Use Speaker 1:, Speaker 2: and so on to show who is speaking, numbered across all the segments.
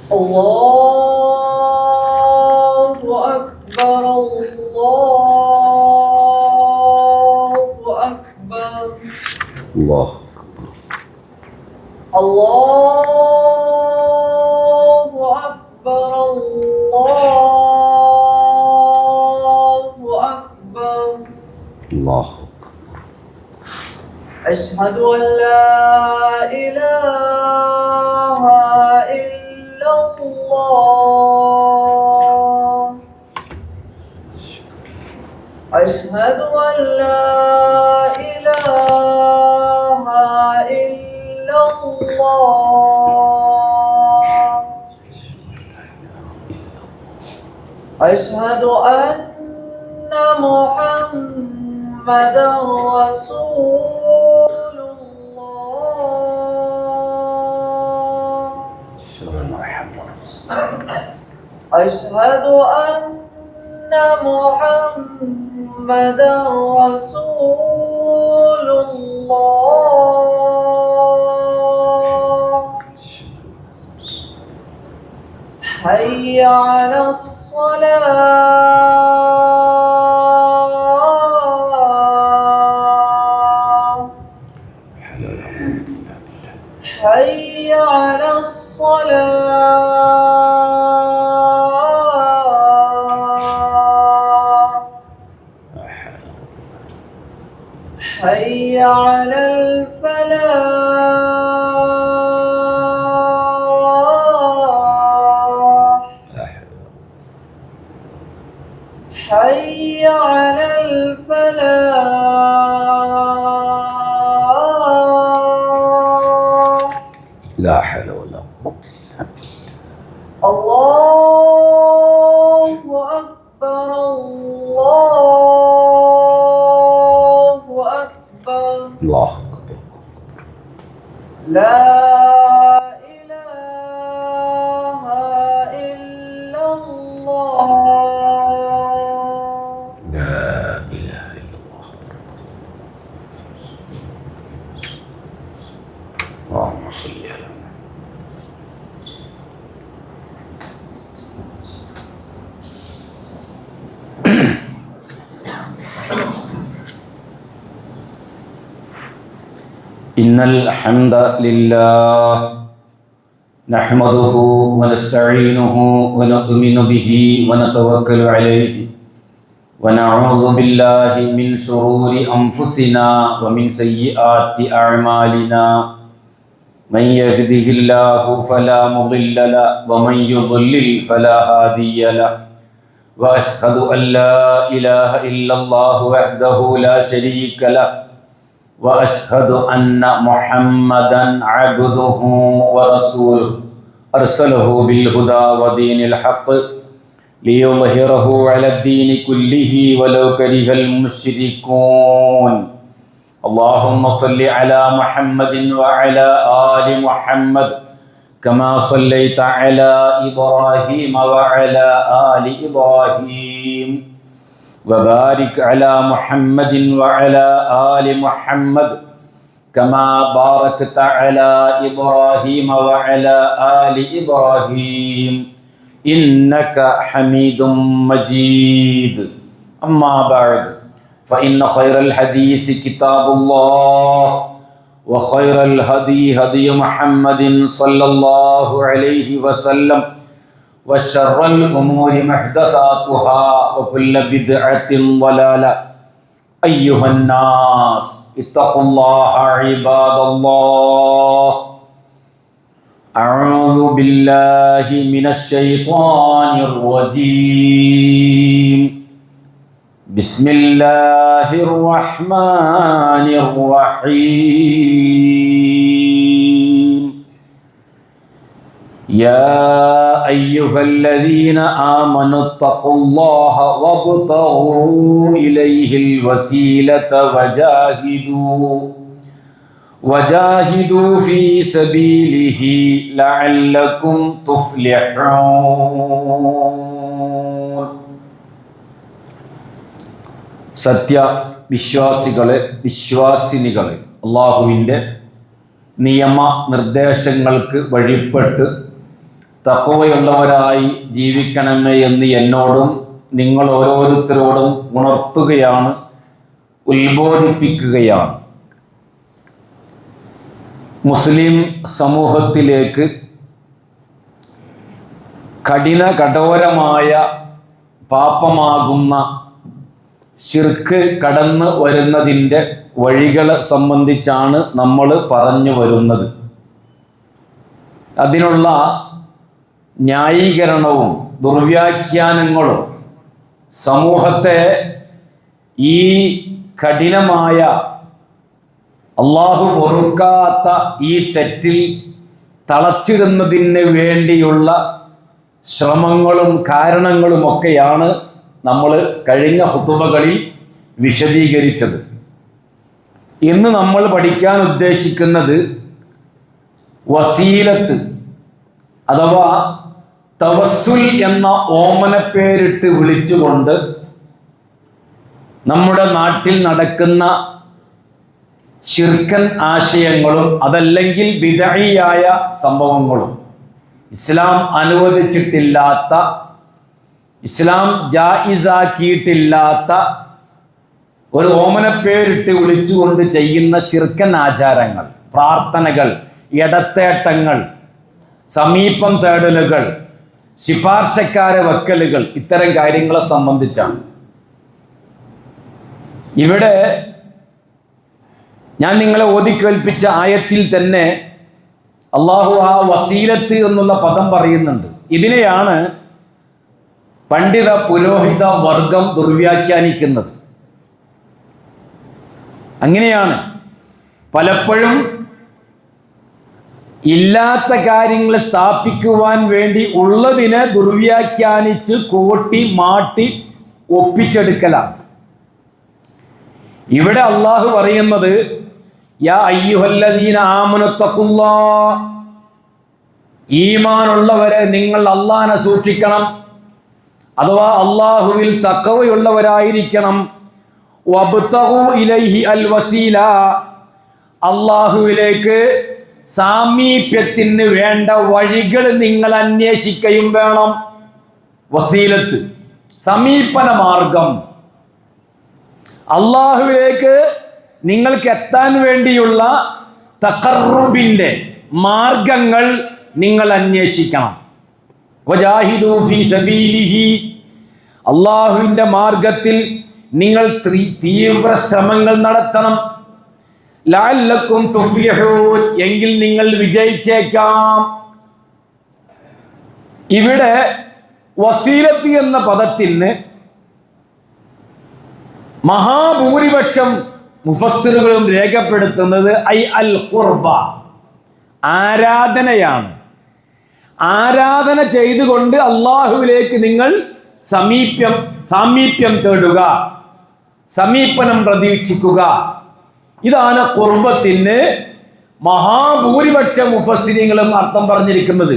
Speaker 1: الله أكبر الله أكبر
Speaker 2: الله
Speaker 1: الله أكبر الله أكبر
Speaker 2: الله
Speaker 1: أشهد أن لا إله إلا الله أشهد أن لا إله إلا الله أشهد أن محمدا رسول الله أشهد أن محمدا رسول الله حي على الصلاة حي على الصلاة حي على الفلاح حي على الفلاح
Speaker 2: لا حول ولا قوة إلا
Speaker 1: الله أكبر الله أكبر
Speaker 2: الله أكبر
Speaker 1: لا إله إلا الله
Speaker 2: لا إله إلا الله اللهم صل على إن الحمد لله نحمده ونستعينه ونؤمن به ونتوكل عليه ونعوذ بالله من شرور أنفسنا ومن سيئات أعمالنا من يهده الله فلا مضل له ومن يضلل فلا هادي له وأشهد أن لا إله إلا الله وحده لا شريك له وأشهد أن محمدًا عبده ورسوله أرسله بالهدى ودين الحق ليظهره على الدين كله ولو كره المشركون اللهم صل على محمد وعلى آل محمد كما صليت على إبراهيم وعلى آل إبراهيم وبارك على محمد وعلى آل محمد كما باركت على إبراهيم وعلى آل إبراهيم إنك حميد مجيد أما بعد فإن خير الحديث كتاب الله وخير الهدي هدي محمد صلى الله عليه وسلم وشر الأمور محدثاتها وكل بدعة ضلالة أيها الناس اتقوا الله عباد الله أعوذ بالله من الشيطان الرجيم بسم الله الرحمن الرحيم يا أيها الذين آمنوا اتقوا الله وابتغوا إليه الوسيلة وجاهدوا في سبيله لعلكم تفلحون സത്യവിശ്വാസികളെ വിശ്വാസിനികളെ അള്ളാഹുവിൻ്റെ നിയമ നിർദ്ദേശങ്ങൾക്ക് വഴിപ്പെട്ട് തഖ്വയുള്ളവരായി ജീവിക്കണമേ എന്ന് എന്നോടും നിങ്ങൾ ഓരോരുത്തരോടും ഉണർത്തുകയാണ്, ഉത്ബോധിപ്പിക്കുകയാണ്. മുസ്ലിം സമൂഹത്തിലേക്ക് കഠോരമായ പാപമാകുന്ന ശിർക്ക് കടന്നു വരുന്നതിൻ്റെ വഴികളെ സംബന്ധിച്ചാണ് നമ്മൾ പറഞ്ഞു വരുന്നത്. അതിനുള്ള ന്യായീകരണവും ദുർവ്യാഖ്യാനങ്ങളും സമൂഹത്തെ ഈ കഠിനമായ അള്ളാഹു പൊറുക്കാത്ത ഈ തെറ്റിൽ തളച്ചിടുന്നതിന് വേണ്ടിയുള്ള ശ്രമങ്ങളും കാരണങ്ങളുമൊക്കെയാണ് നമ്മൾ കഴിഞ്ഞ ഖുതുബകളിൽ വിശദീകരിച്ചത്. ഇന്ന് നമ്മൾ പഠിക്കാൻ ഉദ്ദേശിക്കുന്നത് വസീലത്ത് അഥവാ തവസ്സുൽ എന്ന ഓമനപ്പേരിട്ട് വിളിച്ചുകൊണ്ട് നമ്മുടെ നാട്ടിൽ നടക്കുന്ന ശിർക്കൻ ആശയങ്ങളും അതല്ലെങ്കിൽ ബിദഈയായ സംഭവങ്ങളും, ഇസ്ലാം അനുവദിച്ചിട്ടില്ലാത്ത, ഇസ്ലാം ജായിസാക്കിയിട്ടില്ലാത്ത ഒരു ഓമനപ്പേരിട്ട് വിളിച്ചുകൊണ്ട് ചെയ്യുന്ന ശിർക്കൻ ആചാരങ്ങൾ, പ്രാർത്ഥനകൾ, ഇടത്തേട്ടങ്ങൾ, സമീപം തേടലുകൾ, ശിപാർശക്കാരെ വെക്കലുകൾ, ഇത്തരം കാര്യങ്ങളെ സംബന്ധിച്ചാണ്. ഇവിടെ ഞാൻ നിങ്ങളെ ഓതിക്കേൽപ്പിച്ച ആയത്തിൽ തന്നെ അള്ളാഹു ആ വസീലത്ത് എന്നുള്ള പദം പറയുന്നുണ്ട്. ഇതിനെയാണ് പണ്ഡിത പുരോഹിത വർഗം ദുർവ്യാഖ്യാനിക്കുന്നത്. അങ്ങനെയാണ് പലപ്പോഴും ഇല്ലാത്ത കാര്യങ്ങൾ സ്ഥാപിക്കുവാൻ വേണ്ടി ഉള്ളതിനെ ദുർവ്യാഖ്യാനിച്ച് കോട്ടി മാട്ടി ഒപ്പിച്ചെടുക്കലാണ്. ഇവിടെ അള്ളാഹു പറയുന്നത് യാ അയ്യുഹല്ലദീന ആമനു തഖുല്ലാഹ്, ഈമാനുള്ളവരെ നിങ്ങൾ അള്ളാഹനെ സൂക്ഷിക്കണം, അഥവാ അള്ളാഹുവിൽ തഖ്വയുള്ളവരായിരിക്കണം. വബ്തഗു ഇലൈഹി അൽ വസീല, അള്ളാഹുവിലേക്ക് സാമീപ്യത്തിന് വേണ്ട വഴികൾ നിങ്ങൾ അന്വേഷിക്കുകയും വേണം. വസീലത്ത് സമീപന മാർഗം, അള്ളാഹുവിലേക്ക് നിങ്ങൾക്ക് എത്താൻ വേണ്ടിയുള്ള തഖർറുബിന്റെ മാർഗങ്ങൾ നിങ്ങൾ അന്വേഷിക്കണം. വജാഹിദു ഫീ സബീലിഹി, അള്ളാഹുവിന്റെ മാർഗത്തിൽ നിങ്ങൾ തീവ്ര ശ്രമങ്ങൾ നടത്തണം. ലഅല്ലക്കും തുഫ്ലിഹൂൻ, എങ്കിൽ നിങ്ങൾ വിജയിച്ചേക്കാം. ഇവിടെ വസീലത്ത് എന്ന പദത്തിന് മഹാഭൂരിപക്ഷം മുഫസ്സിറുകളും രേഖപ്പെടുത്തുന്നത് ഐ അൽ ഖുർബ, ആരാധനയാണ്. ആരാധന ചെയ്തുകൊണ്ട് അള്ളാഹുവിലേക്ക് നിങ്ങൾ സാമീപ്യം തേടുക, സമീപനം പ്രതീക്ഷിക്കുക. ഇതാണ് ഖുർബത്തിന് മഹാഭൂരിപക്ഷ മുഫസ്സിരീങ്ങളും അർത്ഥം പറഞ്ഞിരിക്കുന്നത്.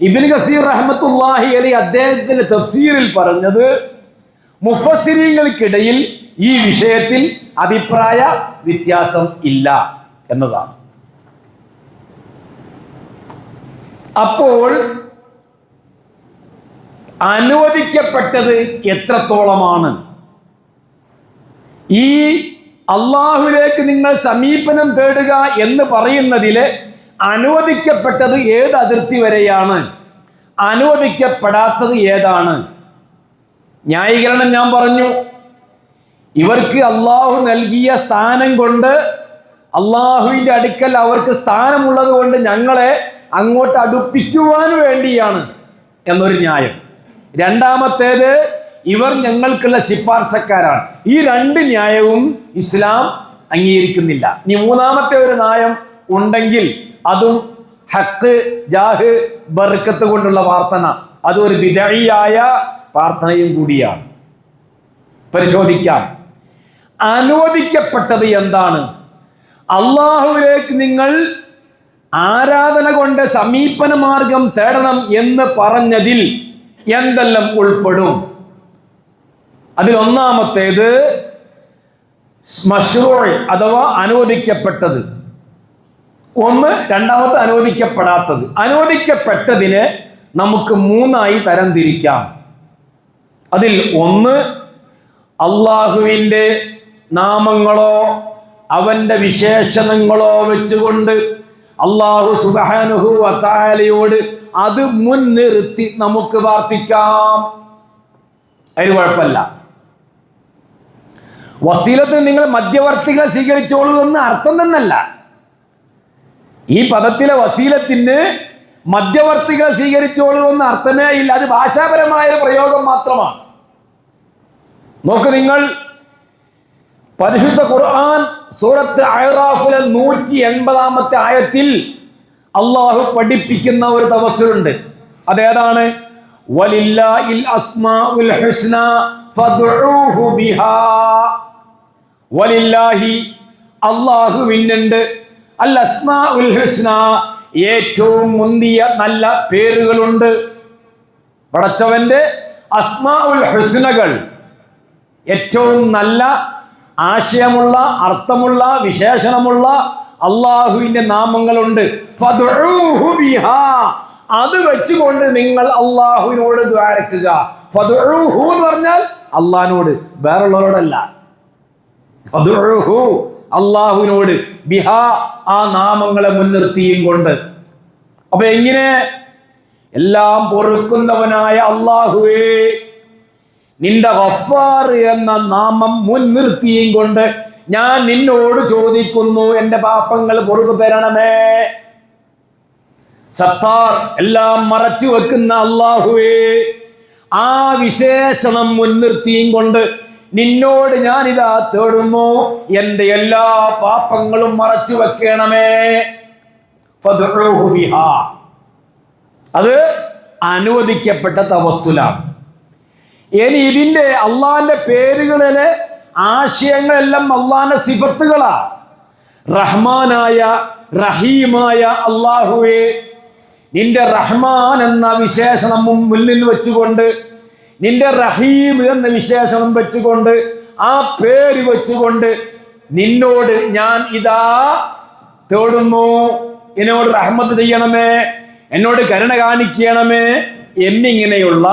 Speaker 2: ഇബ്നു കസീർ റഹ്മത്തുള്ളാഹി അലൈഹി അദ്ദേഹത്തിന്റെ തഫ്സീറിൽ പറഞ്ഞത് മുഫസ്സിരീങ്ങൾക്കിടയിൽ ഈ വിഷയത്തിൽ അഭിപ്രായ വ്യത്യാസം ഇല്ല എന്നതാണ്. അപ്പോൾ അനുവദിക്കപ്പെട്ടത് എത്രത്തോളമാണ്? ഈ അള്ളാഹുവിലേക്ക് നിങ്ങൾ സമീപനം തേടുക എന്ന് പറയുന്നതിലെ അനുവദിക്കപ്പെട്ടത് ഏത് അതിർത്തി വരെയാണ്, അനുവദിക്കപ്പെടാത്തത് ഏതാണ്? ന്യായീകരണം ഞാൻ പറഞ്ഞു. ഇവർക്ക് അള്ളാഹു നൽകിയ സ്ഥാനം കൊണ്ട്, അള്ളാഹുവിൻ്റെ അടുക്കൽ അവർക്ക് സ്ഥാനമുള്ളത് കൊണ്ട് ഞങ്ങളെ അങ്ങോട്ട് അടുപ്പിക്കുവാൻ വേണ്ടിയാണ് എന്നൊരു ന്യായം. രണ്ടാമത്തേത്, ഇവർ ഞങ്ങൾക്കുള്ള ശിപാർശക്കാരാണ്. ഈ രണ്ട് ന്യായവും ഇസ്ലാം അംഗീകരിക്കുന്നില്ല. ഇനി മൂന്നാമത്തെ ഒരു ന്യായം ഉണ്ടെങ്കിൽ അതും ഹക്ക്, ജാഹ്, ബർക്കത്ത് കൊണ്ടുള്ള പ്രാർത്ഥന, അതൊരു ബിദഈയായ പ്രാർത്ഥനയും കൂടിയാണ്. പരിശോധിക്കാം. അനുവദിക്കപ്പെട്ടത് എന്താണ്? അള്ളാഹുവിലേക്ക് നിങ്ങൾ ആരാധന കൊണ്ട് സമീപന മാർഗം തേടണം എന്ന് പറഞ്ഞതിൽ എന്തെല്ലാം ഉൾപ്പെടും? അതിൽ ഒന്നാമത്തേത് മശ്റൂഅ് അഥവാ അനുവദിക്കപ്പെട്ടത് ഒന്ന്, രണ്ടാമത്തെ അനുവദിക്കപ്പെടാത്തത്. അനുവദിക്കപ്പെട്ടതിനെ നമുക്ക് മൂന്നായി തരംതിരിക്കാം. അതിൽ ഒന്ന്, അള്ളാഹുവിൻ്റെ നാമങ്ങളോ അവൻ്റെ വിശേഷണങ്ങളോ വെച്ചുകൊണ്ട് അള്ളാഹു സുബ്ഹാനഹു വ തആലയോട് അത് മുൻനിർത്തി നമുക്ക് പ്രാർത്ഥിക്കാം. അതിന് കുഴപ്പമില്ല. വസീലത്ത് നിങ്ങൾ മധ്യവർത്തികളെ സ്വീകരിച്ചോളൂ എന്ന് അർത്ഥം തന്നല്ല. ഈ പദത്തിലെ വസീലത്തിന് മധ്യവർത്തികളെ സ്വീകരിച്ചോളൂ എന്ന് അർത്ഥമേ ഇല്ല. അത് ഭാഷാപരമായ ഒരു പ്രയോഗം മാത്രമാണ്. നോക്ക് നിങ്ങൾ, പരിശുദ്ധ ഖുർആൻ സൂറത്ത് അഅറാഫിലെ 180-ാമത്തെ ആയത്തിൽ അള്ളാഹു പഠിപ്പിക്കുന്ന ഒരു തവസ്സുലുണ്ട്. അതേതാണ്? വലില്ലാഹിൽ അസ്മാഉൽ ഹുസ്ന ഫദ്ഉഹു ബിഹാ. വലില്ലാഹി, അള്ളാഹുവിനുണ്ട്, അൽ അസ്മാഉൽ ഹുസ്ന, ഏറ്റവും മുന്തിയ നല്ല പേരുകളുണ്ട്. പടച്ചവന്റെ അസ്മാഉൽ ഹുസ്നകൾ, ഏറ്റവും നല്ല ആശയമുള്ള അർത്ഥമുള്ള വിശേഷണമുള്ള അള്ളാഹുവിന്റെ നാമങ്ങളുണ്ട്. ഫദ്ഉഹു ബിഹാ, അത് വെച്ചുകൊണ്ട് നിങ്ങൾ അള്ളാഹുവിനോട് ദ്വാരക്കുക. ഫദ്ഉഹു എന്ന് പറഞ്ഞാൽ അള്ളാഹിനോട്, വേറുള്ളവരോടല്ല. ഫദ്ഉഹു, അള്ളാഹുവിനോട്, ബിഹാ, ആ നാമങ്ങളെ മുൻനിർത്തിയും കൊണ്ട്. അപ്പൊ എങ്ങനെ? എല്ലാം പൊറുക്കുന്നവനായ അള്ളാഹുവേ, നിന്റെ ഗഫാർ എന്ന നാമം മുൻനിർത്തിയും കൊണ്ട് ഞാൻ നിന്നോട് ചോദിക്കുന്നു, എൻ്റെ പാപങ്ങൾ പൊറുത്തു തരണമേ. സത്താർ, എല്ലാം മറച്ചു വെക്കുന്ന അള്ളാഹുവേ, ആ വിശേഷണം മുൻനിർത്തിയും കൊണ്ട് നിന്നോട് ഞാനിതാ തേടുന്നു, എൻ്റെ എല്ലാ പാപങ്ങളും മറച്ചു വെക്കണമേ. ഫദ്ഉഹു ബിഹാ, അത് അനുവദിക്കപ്പെട്ട തവസ്സുലാണ്. ഇനി ഇതിൻ്റെ അള്ളാഹിന്റെ പേരുകളിലെ ആശയങ്ങളെല്ലാം അള്ളാഹിന്റെ സിഫത്തുകളാ. റഹ്മാനായ റഹീമായ അള്ളാഹുവേ, നിന്റെ റഹ്മാൻ എന്ന വിശേഷണം മുന്നിൽ വെച്ചുകൊണ്ട്, നിന്റെ റഹീം എന്ന വിശേഷണം വെച്ചുകൊണ്ട്, ആ പേര് വെച്ചുകൊണ്ട് നിന്നോട് ഞാൻ ഇതാ തേടുന്നു, എന്നോട് റഹ്മത്ത് ചെയ്യണമേ, എന്നോട് കരുണ കാണിക്കണമേ എന്നിങ്ങനെയുള്ള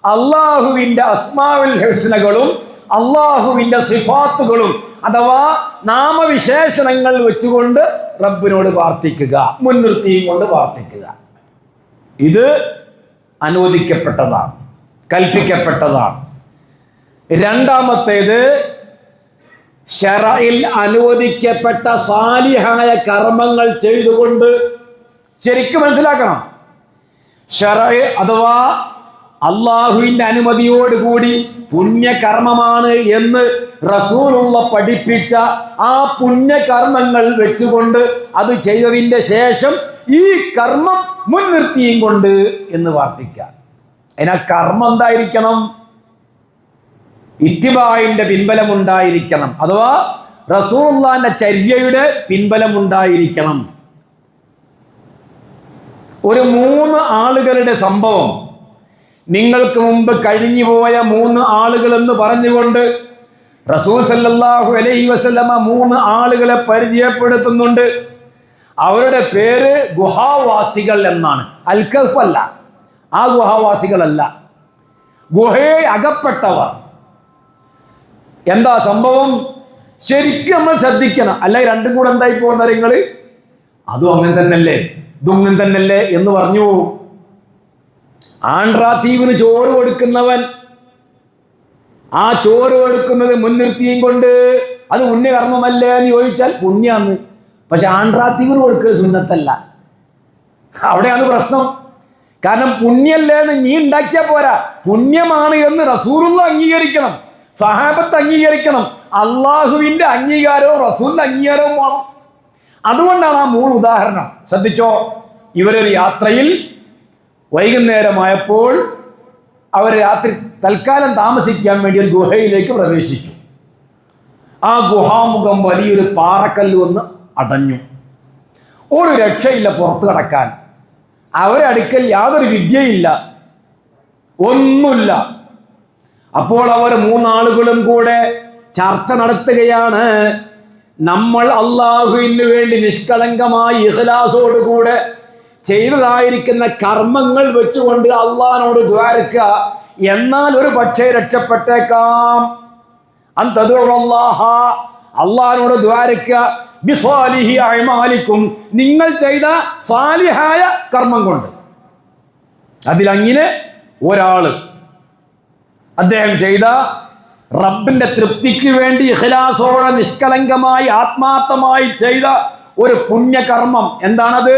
Speaker 2: അള്ളാഹുവിൻ്റെ അസ്മാഉൽ ഹുസ്നകളും അള്ളാഹുവിൻ്റെ സിഫാത്തുകളും അഥവാ നാമവിശേഷണങ്ങൾ വെച്ചുകൊണ്ട് റബ്ബിനോട് പ്രാർത്ഥിക്കുക, മുൻനിർത്തിയും കൊണ്ട് പ്രാർത്ഥിക്കുക. ഇത് അനുവദിക്കപ്പെട്ടതാണ്, കൽപ്പിക്കപ്പെട്ടതാണ്. രണ്ടാമത്തേത്, ശറഇൽ അനുവദിക്കപ്പെട്ട സാലിഹായ കർമ്മങ്ങൾ ചെയ്തുകൊണ്ട്. ശരിക്കും മനസ്സിലാക്കണം, ശറഅ് അഥവാ അള്ളാഹുവിൻ്റെ അനുമതിയോടുകൂടി പുണ്യകർമ്മമാണ് എന്ന് റസൂലുള്ള പഠിപ്പിച്ച ആ പുണ്യകർമ്മങ്ങൾ വെച്ചുകൊണ്ട് അത് ചെയ്തതിൻ്റെ ശേഷം ഈ കർമ്മം മുൻനിർത്തിയും കൊണ്ട് എന്ന് പ്രാർത്ഥിക്കാം. അതിനാ കർമ്മം എന്തായിരിക്കണം? ഇത്തിബായിന്റെ പിൻബലം ഉണ്ടായിരിക്കണം, അഥവാ റസൂലുള്ളാഹിന്റെ ചര്യയുടെ പിൻബലം ഉണ്ടായിരിക്കണം. ഒരു 3 ആളുകളുടെ സംഭവം, നിങ്ങൾക്ക് മുമ്പ് കഴിഞ്ഞുപോയ 3 ആളുകൾ എന്ന് പറഞ്ഞുകൊണ്ട് റസൂൽ സല്ലല്ലാഹു അലൈഹി വസല്ലമ 3 ആളുകളെ പരിചയപ്പെടുത്തുന്നുണ്ട്. അവരുടെ പേര് ഗുഹാവാസികൾ എന്നാണ്. അൽ കഹ്ഫ് അല്ല, ആ ഗുഹാവാസികളല്ല, ഗുഹയെ അകപ്പെട്ടവർ. എന്താ സംഭവം? ശരിക്കും നമ്മൾ ശ്രദ്ധിക്കണം, അല്ല രണ്ടും കൂടെ എന്തായി പോകുന്ന നിങ്ങൾ, അതും അങ്ങനെ തന്നെയല്ലേ ഇതും അങ്ങനെ തന്നെയല്ലേ എന്ന് പറഞ്ഞു പോകും. ആൺറാത്തീവിന് ചോറ് കൊടുക്കുന്നവൻ, ആ ചോറ് കൊടുക്കുന്നത് മുൻനിർത്തിയും കൊണ്ട് അത് പുണ്യകർമ്മമല്ലേ എന്ന് ചോദിച്ചാൽ പുണ്യാന്ന്. പക്ഷെ ആൺറാത്തീവിന് കൊടുക്കുക സുന്നത്തല്ല. അവിടെയാണ് പ്രശ്നം. കാരണം പുണ്യല്ലേ എന്ന് നീ ഉണ്ടാക്കിയാൽ പോരാ, പുണ്യമാണ് എന്ന് റസൂലുള്ള അംഗീകരിക്കണം, സഹാബത്ത് അംഗീകരിക്കണം, അള്ളാഹുവിന്റെ അംഗീകാരവും റസൂലിന്റെ അംഗീകാരവും വേണം. അതുകൊണ്ടാണ് ആ 3 ഉദാഹരണം. ശ്രദ്ധിച്ചോ, ഇവരൊരു യാത്രയിൽ വൈകുന്നേരമായപ്പോൾ അവർ രാത്രി തൽക്കാലം താമസിക്കാൻ വേണ്ടി ഒരു ഗുഹയിലേക്ക് പ്രവേശിച്ചു. ആ ഗുഹാമുഖം വലിയൊരു പാറക്കല്ല് വന്ന് അടഞ്ഞു. ഒരു രക്ഷയില്ല പുറത്തു കടക്കാൻ. അവരടുക്കൽ യാതൊരു വിദ്യയില്ല, ഒന്നുമില്ല. അപ്പോൾ അവർ 3 ആളുകളും കൂടെ ചർച്ച നടത്തുകയാണ്. നമ്മൾ അള്ളാഹുവിന് വേണ്ടി നിഷ്കളങ്കമായി ഇഖ്ലാസോടുകൂടെ ചെയ്തതായിരിക്കുന്ന കർമ്മങ്ങൾ വെച്ചുകൊണ്ട് അള്ളാഹിനോട് ദ്വാരക്കുക. എന്നാൽ ഒരു പക്ഷേ രക്ഷപ്പെട്ടേക്കാം. അള്ളാഹിനോട് ദ്വാരക്കുക ബിസ്വാലിഹി അഅ്മാലിക്കും, നിങ്ങൾ ചെയ്ത സാലിഹായ കർമ്മം കൊണ്ട്. അതിലങ്ങനെ ഒരാള് അദ്ദേഹം ചെയ്ത റബ്ബിന്റെ തൃപ്തിക്ക് വേണ്ടി ഇഖ്ലാസോടെ നിഷ്കളങ്കമായി ആത്മാർത്ഥമായി ചെയ്ത ഒരു പുണ്യകർമ്മം എന്താണത്?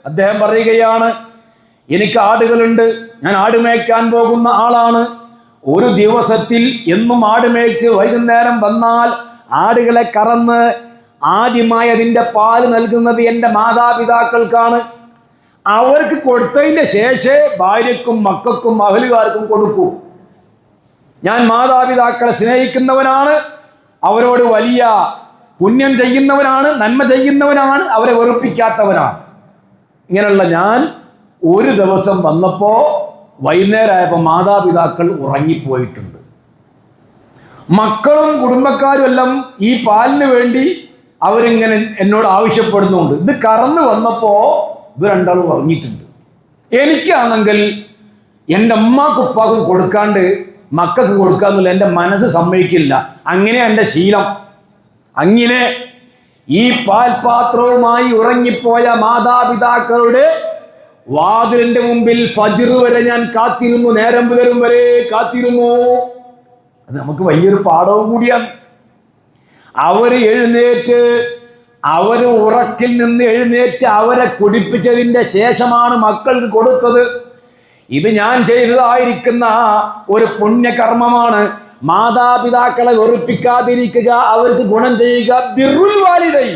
Speaker 2: അദ്ദേഹം പറയുകയാണ്, എനിക്ക് ആടുകളുണ്ട്, ഞാൻ ആട് മേയ്ക്കാൻ പോകുന്ന ആളാണ്. ഒരു ദിവസത്തിൽ എന്നും ആട് മേയ്ച്ച് വൈകുന്നേരം വന്നാൽ ആടുകളെ കറന്ന് ആദ്യമായി അതിൻ്റെ പാല് നൽകുന്നത് എൻ്റെ മാതാപിതാക്കൾക്കാണ്. അവർക്ക് കൊടുത്തതിൻ്റെ ശേഷമേ ഭാര്യക്കും മക്കൾക്കും അഹലുകാർക്കും കൊടുക്കൂ. ഞാൻ മാതാപിതാക്കളെ സ്നേഹിക്കുന്നവനാണ്, അവരോട് വലിയ പുണ്യം ചെയ്യുന്നവനാണ്, നന്മ ചെയ്യുന്നവനാണ്, അവരെ വെറുപ്പിക്കാത്തവനാണ്. ഇങ്ങനെയുള്ള ഞാൻ ഒരു ദിവസം വന്നപ്പോൾ വൈകുന്നേരമായപ്പോൾ മാതാപിതാക്കൾ ഉറങ്ങിപ്പോയിട്ടുണ്ട്. മക്കളും കുടുംബക്കാരും എല്ലാം ഈ പാലിന് വേണ്ടി അവരിങ്ങനെ എന്നോട് ആവശ്യപ്പെടുന്നുണ്ട്. ഇത് കറന്ന് വന്നപ്പോൾ ഇവർ രണ്ടാളും ഉറങ്ങിയിട്ടുണ്ട്. എനിക്കാണെങ്കിൽ എൻ്റെ ഉമ്മാക്കും ഉപ്പാക്കും കൊടുക്കാണ്ട് മക്കൾക്ക് കൊടുക്കാന്നുള്ള എൻ്റെ മനസ്സ് സമ്മതിക്കില്ല. അങ്ങനെ എൻ്റെ ശീലം. അങ്ങനെ ഈ പാൽപാത്രവുമായി ഉറങ്ങിപ്പോയ മാതാപിതാക്കളുടെ വാതിലിന്റെ മുമ്പിൽ ഫജ്ർ വരെ ഞാൻ കാത്തിരുന്നു, നേരം പുലരും വരെ കാത്തിരുന്നു. അത് നമുക്ക് വലിയൊരു പാഠവും കൂടിയാണ്. അവര് എഴുന്നേറ്റ്, അവര് ഉറക്കിൽ നിന്ന് എഴുന്നേറ്റ് അവരെ കുടിപ്പിച്ചതിൻ്റെ ശേഷമാണ് മക്കൾക്ക് കൊടുത്തത്. ഇത് ഞാൻ ചെയ്തതായിരിക്കുന്ന ഒരു പുണ്യകർമ്മമാണ്. മാതാപിതാക്കളെ വെറുപ്പിക്കാതിരിക്കുക, അവർക്ക് ഗുണം ചെയ്യുക. ബിർറുൽ വാലിദൈൻ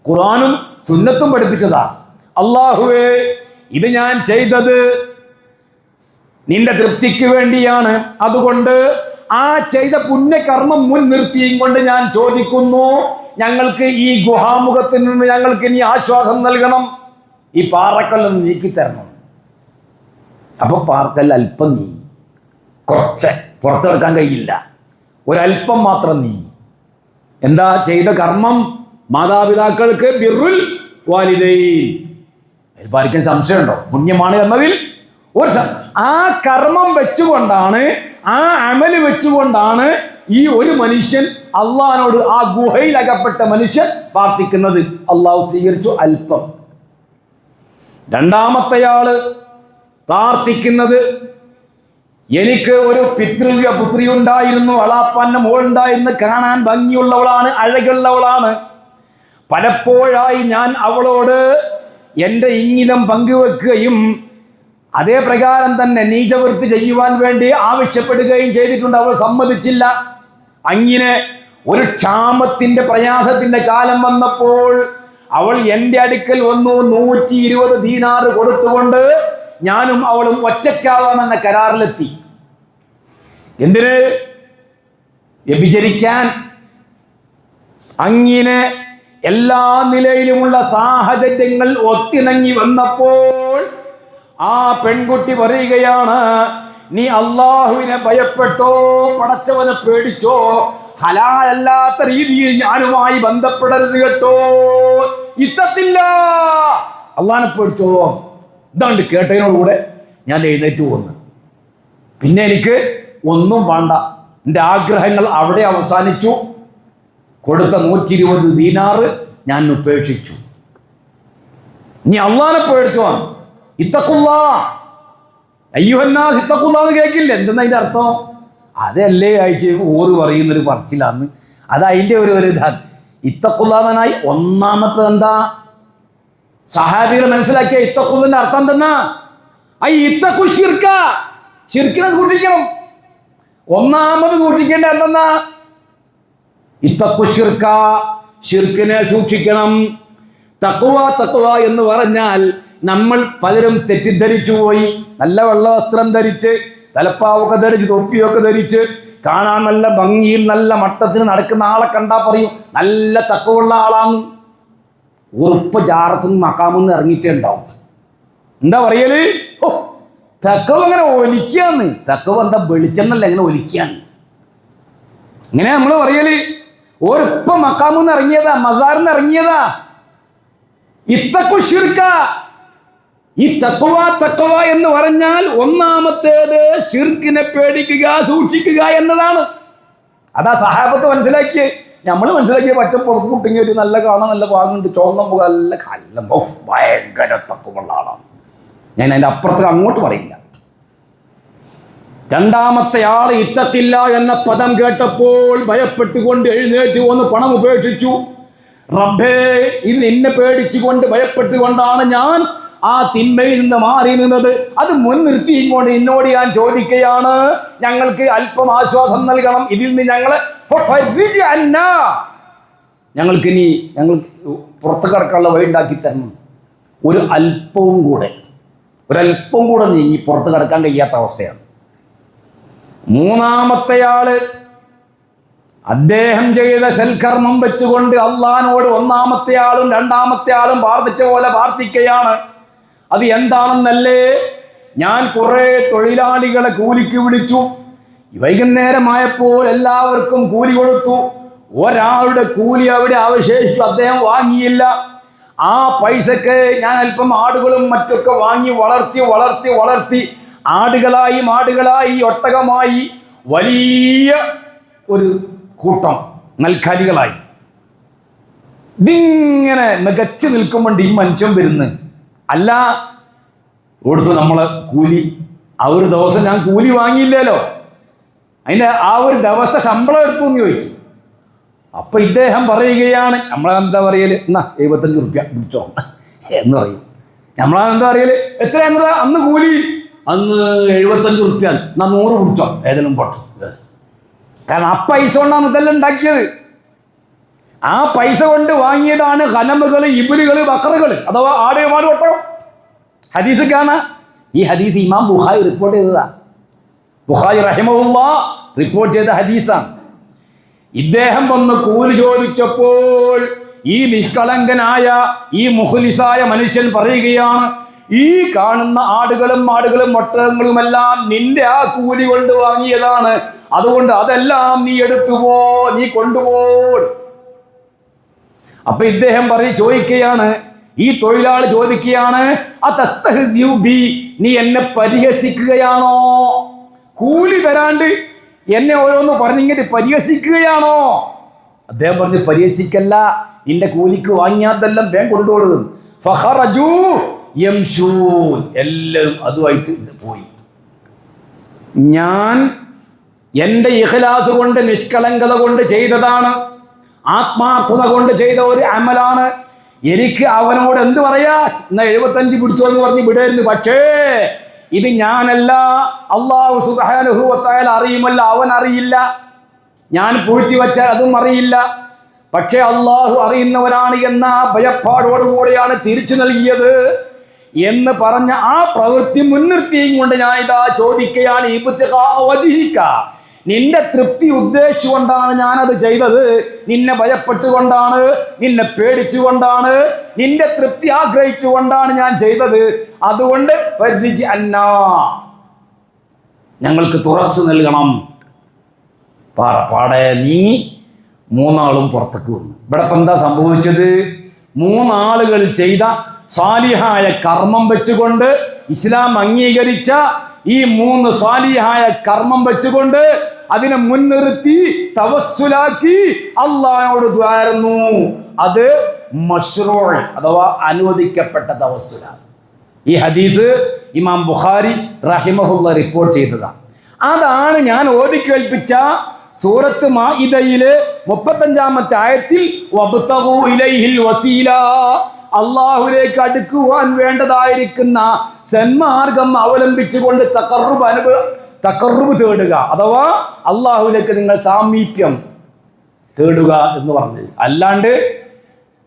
Speaker 2: ഖുർആനും സുന്നത്തും പഠിപ്പിച്ചതാ. അല്ലാഹുവേ, ഇത് ഞാൻ ചെയ്തത് നിന്റെ തൃപ്തിക്ക് വേണ്ടിയാണ്. അതുകൊണ്ട് ആ ചെയ്ത പുണ്യകർമ്മം മുൻനിർത്തിയും കൊണ്ട് ഞാൻ ചോദിക്കുന്നു, ഞങ്ങൾക്ക് ഈ ഗുഹാമുഖത്തിൽ നിന്ന് ഞങ്ങൾക്ക് ഇനി ആശ്വാസം നൽകണം. ഈ പാറക്കല്ലൊന്ന് നീക്കിത്തരണം. അപ്പൊ പാറക്കല്ല് അല്പം നീങ്ങി, കുറച്ച് പുറത്തെടുക്കാൻ കഴിയില്ല, ഒരല്പം മാത്രം നീങ്ങി. എന്താ ചെയ്ത കർമ്മം? മാതാപിതാക്കൾക്ക് ബിർറുൽ വാലിദൈൻ. ആർക്കും സംശയമുണ്ടോ? പുണ്യമാണ് എന്നതിൽ ഒരു ആ കർമ്മം വെച്ചുകൊണ്ടാണ്, ആ അമല് വെച്ചുകൊണ്ടാണ് ഈ ഒരു മനുഷ്യൻ അള്ളാഹിനോട്, ആ ഗുഹയിൽ അകപ്പെട്ട മനുഷ്യൻ പ്രാർത്ഥിക്കുന്നത്. അള്ളാഹു സ്വീകരിച്ചു അല്പം. രണ്ടാമത്തെയാള് പ്രാർത്ഥിക്കുന്നത്, എനിക്ക് ഒരു പുത്രി ഉണ്ടായിരുന്നു, വളാപ്പാന്റെ മോളുണ്ടായിരുന്നു, കാണാൻ ഭംഗിയുള്ളവളാണ്, അഴകുള്ളവളാണ്. പലപ്പോഴായി ഞാൻ അവളോട് എൻ്റെ ഇംഗിതം പങ്കുവെക്കുകയും അതേ പ്രകാരം തന്നെ നീചവൃത്തി ചെയ്യുവാൻ വേണ്ടി ആവശ്യപ്പെടുകയും ചെയ്തിട്ടുണ്ട്. അവൾ സമ്മതിച്ചില്ല. അങ്ങനെ ഒരു ക്ഷാമത്തിൻ്റെ പ്രയാസത്തിൻ്റെ കാലം വന്നപ്പോൾ അവൾ എൻ്റെ അടുക്കൽ വന്നു. 120 ദീനാറ് കൊടുത്തുകൊണ്ട് ഞാനും അവളും ഒറ്റയ്ക്കാവാമെന്ന കരാറിലെത്തി. എന്തിന്? വ്യഭിചരിക്കാൻ. അങ്ങനെ എല്ലാ നിലയിലുമുള്ള സാഹചര്യങ്ങൾ ഒത്തിണങ്ങി വന്നപ്പോൾ ആ പെൺകുട്ടി പറയുകയാണ്, നീ അള്ളാഹുവിനെ ഭയപ്പെട്ടോ, പടച്ചവനെ പേടിച്ചോ, ഹലാലല്ലാത്ത രീതിയിൽ ഞാനുമായി ബന്ധപ്പെടരുത് കേട്ടോ, ഇത്തത്തില്ല, അള്ളാഹിനെ പേടിച്ചോ. ഇതാണ്ട് കേട്ടതിനോടുകൂടെ ഞാൻ എഴുന്നേറ്റ് പോന്നു. പിന്നെ എനിക്ക് ഒന്നും വേണ്ട, എൻ്റെ ആഗ്രഹങ്ങൾ അവിടെ അവസാനിച്ചു. കൊടുത്ത 120 ദീനാറ് ഞാൻ ഉപേക്ഷിച്ചു. നീ അള്ളാഹിനെ പേടിച്ചോ. ഇത്തഖുല്ലാ അയ്യുഹന്നാസ് ഇത്തഖുല്ലാ എന്ന് കേൾക്കില്ല. എന്തെന്നാ അതിൻ്റെ അർത്ഥം? അതല്ലേ അയച്ച് ഓറ് പറയുന്നൊരു പറച്ചിലാന്ന്. അത് അതിൻ്റെ ഒരു ഇതാണ്. ഇത്തഖുല്ലാന്നായി ഒന്നാമത്തത് എന്താ? സഹാബികൾ മനസ്സിലാക്കിയ ഇത്തഖുല്ലന്റെ അർത്ഥം എന്തെന്നാ? ഇത്തഖു ശിർക, ശിർക്കിനെ സൂക്ഷിക്കണം. ഒന്നാമത് സൂക്ഷിക്കേണ്ട എന്തെന്നാ? ഇത്തഖു ശിർക, ശിർക്കിനെ സൂക്ഷിക്കണം. തഖ്വ എന്ന് പറഞ്ഞാൽ നമ്മൾ പലരും തെറ്റിദ്ധരിച്ചു പോയി. നല്ല വെള്ള വസ്ത്രം ധരിച്ച്, തലപ്പാവൊക്കെ ധരിച്ച്, തൊപ്പിയൊക്കെ ധരിച്ച്, കാണാൻ നല്ല ഭംഗിയിൽ നല്ല മട്ടത്തിന് നടക്കുന്ന ആളെ കണ്ടാൽ പറയും നല്ല തഖ്വയുള്ള ആളാന്ന്. ഉറുപ്പ് ജാറത്തുനിന്ന് മക്കാമെന്ന് ഇറങ്ങിയിട്ടേ ഉണ്ടാവും. എന്താ പറയല്? ഓ, തഖ്വ അങ്ങനെ ഒലിക്കാന്ന്. തഖ്വ എന്താ വെളിച്ചെണ്ണല്ല, എങ്ങനെ ഒലിക്കാന്ന്. ഇങ്ങനെ നമ്മൾ പറയല്. ഒരിപ്പം മക്കാമെന്ന് ഇറങ്ങിയതാ, മസാറിന്ന് ഇറങ്ങിയതാ. ഇത്തഖു ശിർക, ഈ തഖ്വ എന്ന് പറഞ്ഞാൽ ഒന്നാമത്തേത് ശിർക്കിനെ പേടിക്കുക, സൂക്ഷിക്കുക എന്നതാണ്. അതാ സഹാബത്ത് മനസ്സിലാക്കിയേ. നമ്മൾ മനസ്സിലാക്കിയ പച്ച പുറപ്പുട്ടിങ്ങി ഒരു നല്ല കാണാൻ നല്ല ഭാഗമുണ്ട്, ചോന്ന മുഖം നല്ല കല്ലം, ഭയങ്കര തഖ്വയുള്ള ആളാണ്. ഞാൻ അതിൻ്റെ അപ്പുറത്ത് അങ്ങോട്ട് പറയില്ല. രണ്ടാമത്തെ ആൾ ഇത്തഖില്ല എന്ന പദം കേട്ടപ്പോൾ ഭയപ്പെട്ടുകൊണ്ട് എഴുന്നേറ്റ് വന്ന് പണം ഉപേക്ഷിച്ചു. റബ്ബേ, ഇത് നിന്നെ പേടിച്ചുകൊണ്ട് ഭയപ്പെട്ടുകൊണ്ടാണ് ഞാൻ ആ തിന്മയിൽ നിന്ന് മാറി നിന്നത്. അത് മുൻനിർത്തിയും എന്നോട് ഞാൻ ചോദിക്കുകയാണ്, ഞങ്ങൾക്ക് അല്പം ആശ്വാസം നൽകണം, ഇതിൽ നിന്ന് ഞങ്ങൾക്ക് പുറത്ത് കിടക്കാനുള്ള വഴി ഉണ്ടാക്കി തരണം. ഒരല്പവും കൂടെ നീങ്ങി പുറത്ത് കിടക്കാൻ കഴിയാത്ത അവസ്ഥയാണ്. മൂന്നാമത്തെയാള് അദ്ദേഹം ചെയ്ത സൽക്കർമ്മം വെച്ചുകൊണ്ട് അള്ളാഹിനോട് ഒന്നാമത്തെ ആളും രണ്ടാമത്തെ ആളും പ്രാർത്ഥിച്ച പോലെ പ്രാർത്ഥിക്കുകയാണ്. അത് എന്താണെന്നല്ലേ, ഞാൻ കുറെ തൊഴിലാളികളെ കൂലിക്ക് വിളിച്ചു, വൈകുന്നേരമായപ്പോൾ എല്ലാവർക്കും കൂലി കൊടുത്തു. ഒരാളുടെ കൂലി അവിടെ അവശേഷിച്ചു, അദ്ദേഹം വാങ്ങിയില്ല. ആ പൈസക്ക് ഞാൻ അല്പം ആടുകളും മറ്റൊക്കെ വാങ്ങി വളർത്തി ആടുകളായി മാടുകളായി ഒട്ടകമായി വലിയ ഒരു കൂട്ടം നൽകാലികളായി. ഇതിങ്ങനെ മികച്ചു നിൽക്കുമ്പോൾ ഈ മനുഷ്യൻ വരുന്നു, അല്ല കൊടുത്തു നമ്മളെ കൂലി, ആ ഒരു ദിവസം ഞാൻ കൂലി വാങ്ങിയില്ലല്ലോ, അതിൻ്റെ ആ ഒരു ദിവസത്തെ ശമ്പളം എടുത്തു എന്ന് ചോദിച്ചു. അപ്പൊ ഇദ്ദേഹം പറയുകയാണ്, നമ്മളെന്താ പറയല്, എന്നാ 75 റുപ്യ പിടിച്ചോ എന്ന് പറയും. നമ്മളെന്താ പറയല്, എത്ര എന്നതാ അന്ന് കൂലി, അന്ന് 75 റുപ്യ, എന്നാ 100 പിടിച്ചോ, ഏതെങ്കിലും പോട്ടെ. കാരണം ആ പൈസ കൊണ്ടാണ് ഇതെല്ലാം ഉണ്ടാക്കിയത്. ആ പൈസ കൊണ്ട് വാങ്ങിയതാണ് ഖനമുകൾ, ഇബിലുകൾ, ബക്കറുകൾ, അഥവാ ആടുമാട് ഒട്ടകം. ഹദീസ് കാണാം. ഈ ഹദീസ് ഇമാം ബുഖാരി റിപ്പോർട്ട് ചെയ്തതാ. ബുഖാരി റഹിമഹുല്ലാഹ് റിപ്പോർട്ട് ചെയ്ത ഹദീസാണ്. ഇദ്ദേഹം വന്ന് കൂലി ചോദിച്ചപ്പോൾ ഈ നിഷ്കളങ്കനായ ഈ മുഖ്ലിസായ മനുഷ്യൻ പറയുകയാണ്, ഈ കാണുന്ന ആടുകളും മാടുകളും ഒട്ടകങ്ങളുമെല്ലാം നിന്റെ ആ കൂലി കൊണ്ട് വാങ്ങിയതാണ്, അതുകൊണ്ട് അതെല്ലാം നീ എടുത്തുപോ, നീ കൊണ്ടുപോ. അപ്പൊ ഇദ്ദേഹം ചോദിക്കുകയാണ്, ഈ തൊഴിലാളി ചോദിക്കുകയാണ്, നീ എന്നെ പരിഹസിക്കുകയാണോ? കൂലി തരാണ്ട് എന്നെ ഓരോന്ന് പറഞ്ഞിങ്ങനെ പരിഹസിക്കുകയാണോ? അദ്ദേഹം പറഞ്ഞു, പരിഹസിക്കല്ല, നിന്റെ കൂലിക്ക് വാങ്ങിയാതെല്ലാം വേഗം കൊണ്ടുപോകും. ഫഖറജൂ യംശൂൻ, എല്ലാവരും അതുമായിട്ട് പോയി. ഞാൻ എൻ്റെ ഇഖ്ലാസ് കൊണ്ട്, നിഷ്കളങ്കത കൊണ്ട് ചെയ്തതാണ്, ആത്മാർത്ഥത കൊണ്ട് ചെയ്ത ഒരു അമലാണ്. എനിക്ക് അവനോട് എന്ത് പറയാ, എന്നാ 75 പിടിച്ചോ എന്ന് പറഞ്ഞ് വിടായിരുന്നു. പക്ഷേ ഇത് ഞാനല്ല, അല്ലാഹു സുബ്ഹാനഹു വ തആല അറിയുമല്ല, അവൻ അറിയില്ല. ഞാൻ പൂഴ്ത്തി വച്ചാൽ അതും അറിയില്ല. പക്ഷേ അള്ളാഹു അറിയുന്നവനാണ് എന്ന ആ ഭയപ്പാടോടുകൂടെയാണ് തിരിച്ചു നൽകിയത് എന്ന് പറഞ്ഞ ആ പ്രവൃത്തി മുൻനിർത്തിയും കൊണ്ട് ഞാൻ ഇതാ ചോദിക്കുകയാണ്, നിന്റെ തൃപ്തി ഉദ്ദേശിച്ചുകൊണ്ടാണ് ഞാനത് ചെയ്തത്. നിന്നെ ഭയപ്പെട്ടുകൊണ്ടാണ്, നിന്നെ പേടിച്ചുകൊണ്ടാണ്, നിന്റെ തൃപ്തി ആഗ്രഹിച്ചുകൊണ്ടാണ് ഞാൻ ചെയ്തത്. അതുകൊണ്ട് ഞങ്ങൾക്ക് തുറസ് നൽകണം. പാടെ നീങ്ങി 3 ആളും പുറത്തേക്ക് വന്നു. ഇവിടെ ഇപ്പം എന്താ സംഭവിച്ചത്? 3 ആളുകൾ ചെയ്ത സാലിഹായ കർമ്മം വെച്ചുകൊണ്ട്, ഇസ്ലാം അംഗീകരിച്ച ഈ 3 സാലിഹായ കർമ്മം വെച്ചുകൊണ്ട് അതിനെ മുൻനിർത്തി തവസ്സുലാക്കി അള്ളാഹിനോട് ദ്വാരുന്നു. അത് മശ്റൂഅ് അഥവാ അനുവദിക്കപ്പെട്ട തവസ്സുലാണ്. ഈ ഹദീസ് ഇമാം ബുഖാരി റഹിമഹുല്ലാ റിപ്പോർട്ട് ചെയ്തതാണ്. അതാണ് ഞാൻ ഓതി കേൾപ്പിച്ച സൂറത്ത് മാഇദയിലെ 35-ാമത്തെ ആയത്തിൽ വബ്തഗൂ ഇലൈഹിൽ വസീല, അള്ളാഹുലേക്ക് അടുക്കുവാൻ വേണ്ടതായിരിക്കുന്ന സന്മാർഗം അവലംബിച്ചുകൊണ്ട് തഖർറുബ് തേടുക, അഥവാ അള്ളാഹുലേക്ക് നിങ്ങൾ സാമീപ്യം തേടുക എന്ന് പറഞ്ഞത്. അല്ലാണ്ട്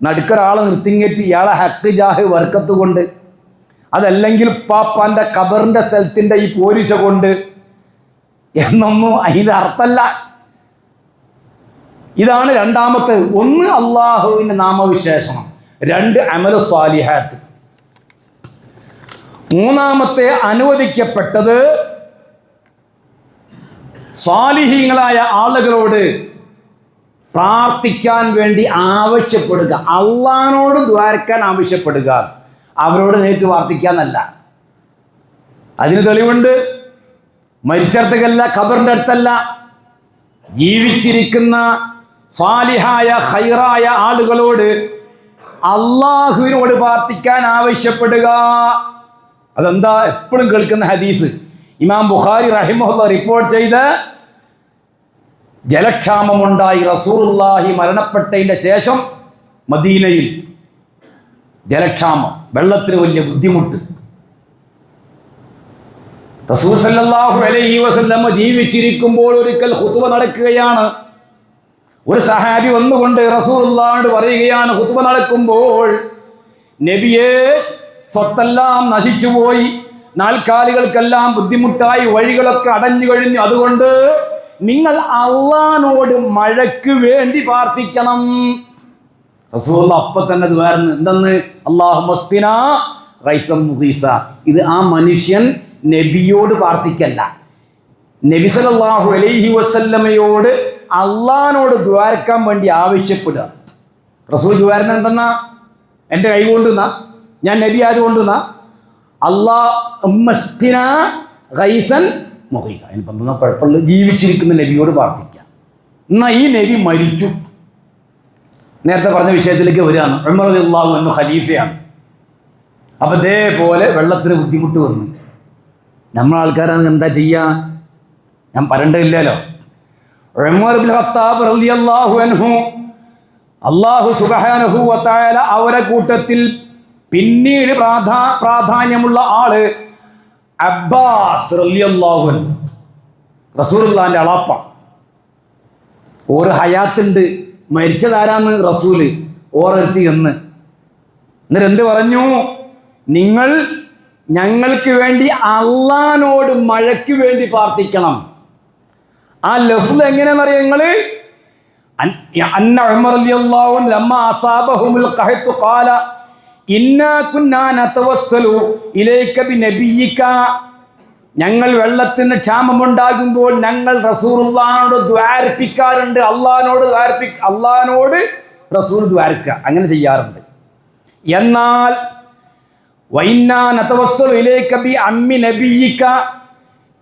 Speaker 2: നടുക്കൊരാളെ നിർത്തിങ്ങേറ്റ് ഇയാളെ ഹക്ക് ജാഹ് വർക്കത്ത് കൊണ്ട്, അതല്ലെങ്കിൽ പാപ്പാന്റെ ഖബറിന്റെ സ്ഥലത്തിന്റെ ഈ പോരിശ കൊണ്ട് എന്നൊന്നും അതിന്റെ അർത്ഥമല്ല. ഇതാണ് രണ്ടാമത്തെ. 1 അള്ളാഹുവിന്റെ നാമവിശേഷണം, 2 അമലു സ്വാലിഹാത്ത്. 3-ാമത്തെ അനുവദിക്കപ്പെട്ടത് സ്വാലിഹീങ്ങളായ ആളുകളോട് പ്രാർത്ഥിക്കാൻ വേണ്ടി ആവശ്യപ്പെടുക, അള്ളാഹിനോട് ദ്വാരക്കാൻ ആവശ്യപ്പെടുക. അവരോട് നേരിട്ട് പ്രാർത്ഥിക്കാന്നല്ല. അതിന് തെളിവുണ്ട്. മരിച്ചടത്തല്ല, ഖബറിൻ്റെ അടുത്തല്ല, ജീവിച്ചിരിക്കുന്ന സ്വാലിഹായ ഖൈറായ ആളുകളോട് അള്ളാഹുവിനോട് പ്രാർത്ഥിക്കാൻ ആവശ്യപ്പെടുക. അതെന്താ എപ്പോഴും കേൾക്കുന്ന ഹദീസ്. ഇമാം ബുഖാരി റഹിമഹുല്ലാ റിപ്പോർട്ട് ചെയ്ത ജലക്ഷാമമുണ്ടായി. റസൂലുള്ളാഹി മരണപ്പെട്ടതിൻ്റെ ശേഷം മദീനയിൽ ജലക്ഷാമം, വെള്ളത്തിന് വലിയ ബുദ്ധിമുട്ട്. റസൂൽ സല്ലല്ലാഹു അലൈഹി വസല്ലം ജീവിച്ചിരിക്കുമ്പോൾ ഒരിക്കൽ ഖുതുബ നടക്കുകയാണ്. ഒരു സഹാബി വന്നുകൊണ്ട് റസൂലുള്ളാഹിയോട് പറയുകയാണ്, ഖുതുബ നടക്കുമ്പോൾ, നബിയേ, സ്വത്തെല്ലാം നശിച്ചുപോയി, നാൽക്കാലികൾക്കെല്ലാം ബുദ്ധിമുട്ടായി, വഴികളൊക്കെ അടഞ്ഞു കഴിഞ്ഞു, അതുകൊണ്ട് നിങ്ങൾ അള്ളാഹിനോട് മഴയ്ക്ക് വേണ്ടി പ്രാർത്ഥിക്കണം. റസൂലുള്ള അപ്പം തന്നെ ദ്വാരന്ന് എന്തെന്ന്? അല്ലാഹുമ്മസ്ഖിനാ ഗൈസൻ മുഗീസ. ഇത് ആ മനുഷ്യൻ നബിയോട് പ്രാർത്ഥിക്കല്ല, നബി സല്ലല്ലാഹു അലൈഹി വസല്ലമയോട് അള്ളാഹിനോട് ദ്വാരക്കാൻ വേണ്ടി ആവശ്യപ്പെടുക. റസൂൽ ദ്വാരുന്ന എന്തെന്നാ? എൻ്റെ കൈ കൊണ്ടുന്നാ, ഞാൻ നബി ആയതുകൊണ്ടുന്നാ, അല്ലാഹുമ്മസ്ഖിനാ ഗൈസൻ മുഗീസ. അതിനിപ്പം എന്തെന്നാ കുഴപ്പമില്ല, ജീവിച്ചിരിക്കുന്ന നബിയോട് പ്രാർത്ഥിക്കാം. എന്നാൽ ഈ നബി മരിച്ചു. നേരത്തെ പറഞ്ഞ വിഷയത്തിലേക്ക് വരികയാണ്. ഉമർ റളിയല്ലാഹു അൻഹു ഖലീഫയാണ്. അപ്പം ഇതേപോലെ വെള്ളത്തിന് ബുദ്ധിമുട്ട് വന്നു. നമ്മളാൾക്കാരത് എന്താ ചെയ്യുക? ഞാൻ പറയേണ്ടതില്ലല്ലോ. ഉമർ ഇബ്നുൽ ഖത്താബ് റളിയല്ലാഹു അൻഹു, അല്ലാഹു സുബ്ഹാനഹു വ തആല അവരെ കൂട്ടത്തിൽ പിന്നീട് പ്രാധാന്യമുള്ള ആള് അബ്ബാസ് റളിയല്ലാഹു അൻഹു, റസൂലുള്ളാഹിന്റെ അളാപ്പ. ഒരു ഹയാത്തുണ്ട്, മരിച്ചതാരാന്ന്? റസൂല് ഓർത്തി എന്ന്. എന്നിട്ട് എന്ത് പറഞ്ഞു? നിങ്ങൾ ഞങ്ങൾക്ക് വേണ്ടി അള്ളാഹിനോട് മഴയ്ക്ക് വേണ്ടി പ്രാർത്ഥിക്കണം. ആ ലഫ്ള് എങ്ങനെയാണെന്നറിയാം നിങ്ങൾ? അന്ന ഉമർ റളിയല്ലാഹു അൻഹു ലമ്മ അസാബഹുൽ ഖഹ്തു ഖാല ഇന്നാ കുന്നാ നതവസ്സലു ഇലൈക ബിനബിയിക. ഞങ്ങൾ വെള്ളത്തിന് ക്ഷാമമുണ്ടാകുമ്പോൾ ഞങ്ങൾ റസൂലുള്ളാഹിനോട് ദ്വാരപ്പിക്കാറുണ്ട്. അള്ളാഹിനോട് റസൂൽ ദ്വാരക്കുക, അങ്ങനെ ചെയ്യാറുണ്ട്. എന്നാൽ വൈന്നാ നതവസ്സലു ഇലൈക ബി അമ്മി നബിയിക,